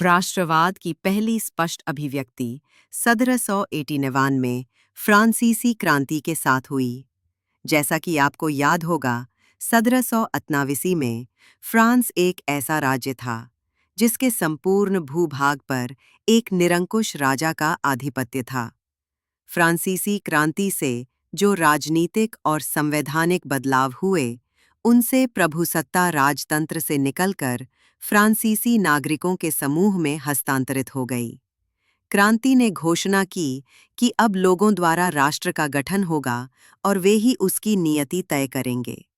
राष्ट्रवाद की पहली स्पष्ट अभिव्यक्ति 1789 में फ्रांसीसी क्रांति के साथ हुई। जैसा कि आपको याद होगा, 1788 में फ्रांस एक ऐसा राज्य था जिसके संपूर्ण भूभाग पर एक निरंकुश राजा का आधिपत्य था। फ्रांसीसी क्रांति से जो राजनीतिक और संवैधानिक बदलाव हुए, उनसे प्रभुसत्ता राजतंत्र से निकलकर फ्रांसीसी नागरिकों के समूह में हस्तांतरित हो गई। क्रांति ने घोषणा की कि अब लोगों द्वारा राष्ट्र का गठन होगा और वे ही उसकी नियति तय करेंगे।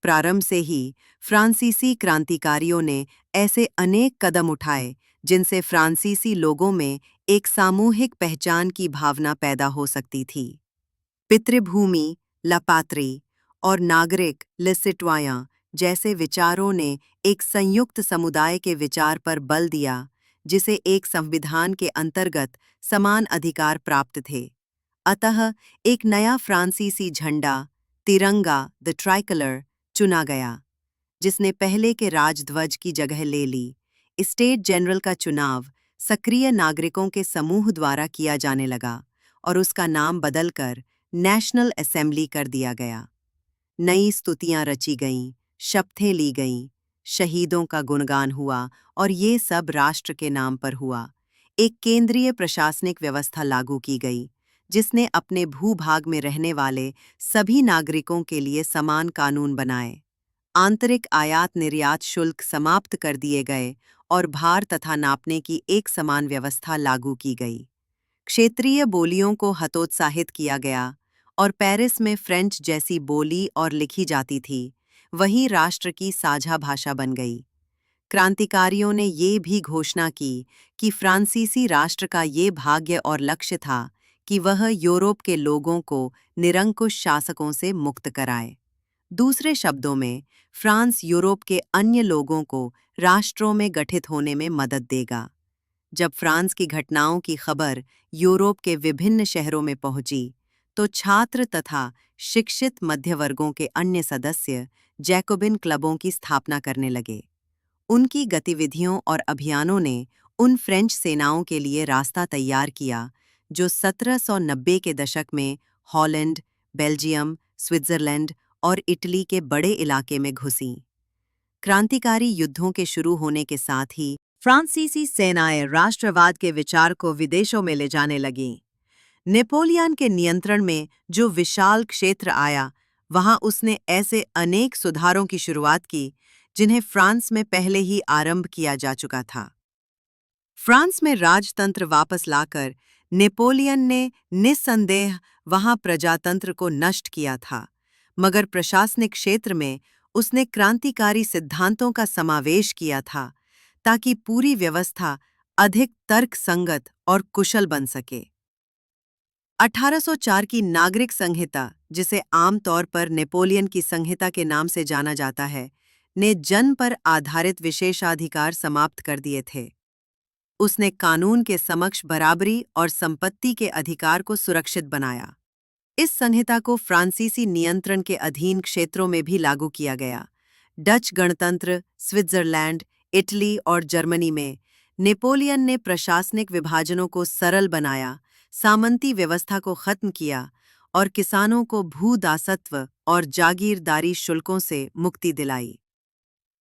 प्रारंभ से ही फ्रांसीसी क्रांतिकारियों ने ऐसे अनेक कदम उठाए जिनसे फ्रांसीसी लोगों में एक सामूहिक पहचान की भावना पैदा हो सकती थी। पितृभूमि, ला पात्री और नागरिक, ले सिटवायन जैसे विचारों ने एक संयुक्त समुदाय के विचार पर बल दिया, जिसे एक संविधान के अंतर्गत समान अधिकार प्राप्त थे। अतः एक नया फ्रांसीसी झंडा, तिरंगा, द ट्राइकलर, चुना गया, जिसने पहले के राजध्वज की जगह ले ली। स्टेट जनरल का चुनाव सक्रिय नागरिकों के समूह द्वारा किया जाने लगा और उसका नाम बदलकर नेशनल असेंबली कर दिया गया। नई स्तुतियां रची गईं, शपथें ली गईं, शहीदों का गुणगान हुआ और ये सब राष्ट्र के नाम पर हुआ। एक केंद्रीय प्रशासनिक व्यवस्था लागू की गई, जिसने अपने भूभाग में रहने वाले सभी नागरिकों के लिए समान कानून बनाए। आंतरिक आयात निर्यात शुल्क समाप्त कर दिए गए और भार तथा नापने की एक समान व्यवस्था लागू की गई। क्षेत्रीय बोलियों को हतोत्साहित किया गया और पेरिस में फ्रेंच जैसी बोली और लिखी जाती थी, वही राष्ट्र की साझा भाषा बन गई। क्रांतिकारियों ने ये भी घोषणा की कि फ्रांसीसी राष्ट्र का ये भाग्य और लक्ष्य था कि वह यूरोप के लोगों को निरंकुश शासकों से मुक्त कराए। दूसरे शब्दों में, फ्रांस यूरोप के अन्य लोगों को राष्ट्रों में गठित होने में मदद देगा। जब फ्रांस की घटनाओं की खबर यूरोप के विभिन्न शहरों में पहुंची, तो छात्र तथा शिक्षित मध्यवर्गों के अन्य सदस्य जैकोबिन क्लबों की स्थापना करने लगे। उनकी गतिविधियों और अभियानों ने उन फ्रेंच सेनाओं के लिए रास्ता तैयार किया जो 1790 के दशक में हॉलैंड, बेल्जियम, स्विट्जरलैंड और इटली के बड़े इलाके में घुसीं। क्रांतिकारी युद्धों के शुरू होने के साथ ही फ्रांसीसी सेनाएं राष्ट्रवाद के विचार को विदेशों में ले जाने लगीं। नेपोलियन के नियंत्रण में जो विशाल क्षेत्र आया, वहां उसने ऐसे अनेक सुधारों की शुरुआत की जिन्हें फ्रांस में पहले ही आरंभ किया जा चुका था। फ्रांस में राजतंत्र वापस लाकर नेपोलियन ने निस्संदेह वहां प्रजातंत्र को नष्ट किया था, मगर प्रशासनिक क्षेत्र में उसने क्रांतिकारी सिद्धांतों का समावेश किया था ताकि पूरी व्यवस्था अधिक तर्कसंगत और कुशल बन सके। 1804 की नागरिक संहिता, जिसे आमतौर पर नेपोलियन की संहिता के नाम से जाना जाता है, ने जन पर आधारित विशेषाधिकार समाप्त कर दिए थे। उसने कानून के समक्ष बराबरी और संपत्ति के अधिकार को सुरक्षित बनाया। इस संहिता को फ्रांसीसी नियंत्रण के अधीन क्षेत्रों में भी लागू किया गया। डच गणतंत्र, स्विट्जरलैंड, इटली और जर्मनी में नेपोलियन ने प्रशासनिक विभाजनों को सरल बनाया, सामंती व्यवस्था को खत्म किया और किसानों को भूदासत्व और जागीरदारी शुल्कों से मुक्ति दिलाई।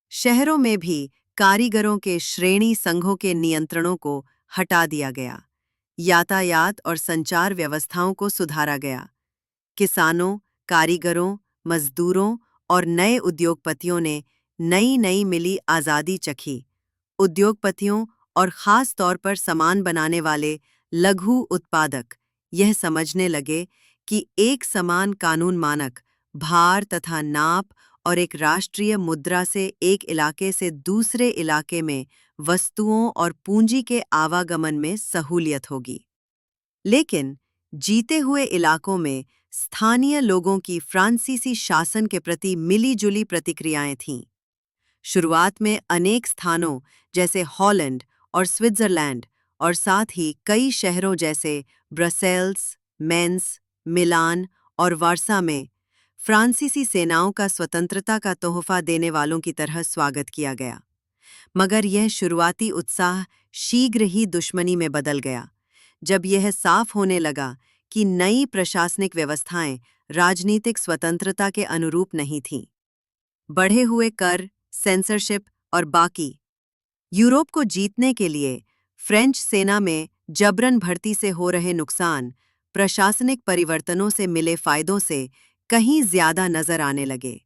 शहरों में भी कारीगरों के श्रेणी संघों के नियंत्रणों को हटा दिया गया। यातायात और संचार व्यवस्थाओं को सुधारा गया। किसानों, कारीगरों, मजदूरों और नए उद्योगपतियों ने नई नई मिली आज़ादी चखी। उद्योगपतियों और ख़ास तौर पर सामान बनाने वाले लघु उत्पादक यह समझने लगे कि एक समान कानून मानक, भार तथा नाप और एक राष्ट्रीय मुद्रा से एक इलाके से दूसरे इलाके में वस्तुओं और पूंजी के आवागमन में सहूलियत होगी। लेकिन जीते हुए इलाकों में स्थानीय लोगों की फ्रांसीसी शासन के प्रति मिली-जुली प्रतिक्रियाएं थीं। शुरुआत में अनेक स्थानों जैसे हॉलैंड और स्विट्जरलैंड और साथ ही कई शहरों जैसे ब्रसेल्स, मेंस, मिलान और वार्सा में फ्रांसीसी सेनाओं का स्वतंत्रता का तोहफा देने वालों की तरह स्वागत किया गया। मगर यह शुरुआती उत्साह शीघ्र ही दुश्मनी में बदल गया, जब यह साफ होने लगा कि नई प्रशासनिक व्यवस्थाएं राजनीतिक स्वतंत्रता के अनुरूप नहीं थीं। बढ़े हुए कर, सेंसरशिप और बाकी यूरोप को जीतने के लिए फ्रेंच सेना में जबरन भर्ती से हो रहे नुकसान प्रशासनिक परिवर्तनों से मिले फायदों से कहीं ज्यादा नजर आने लगे।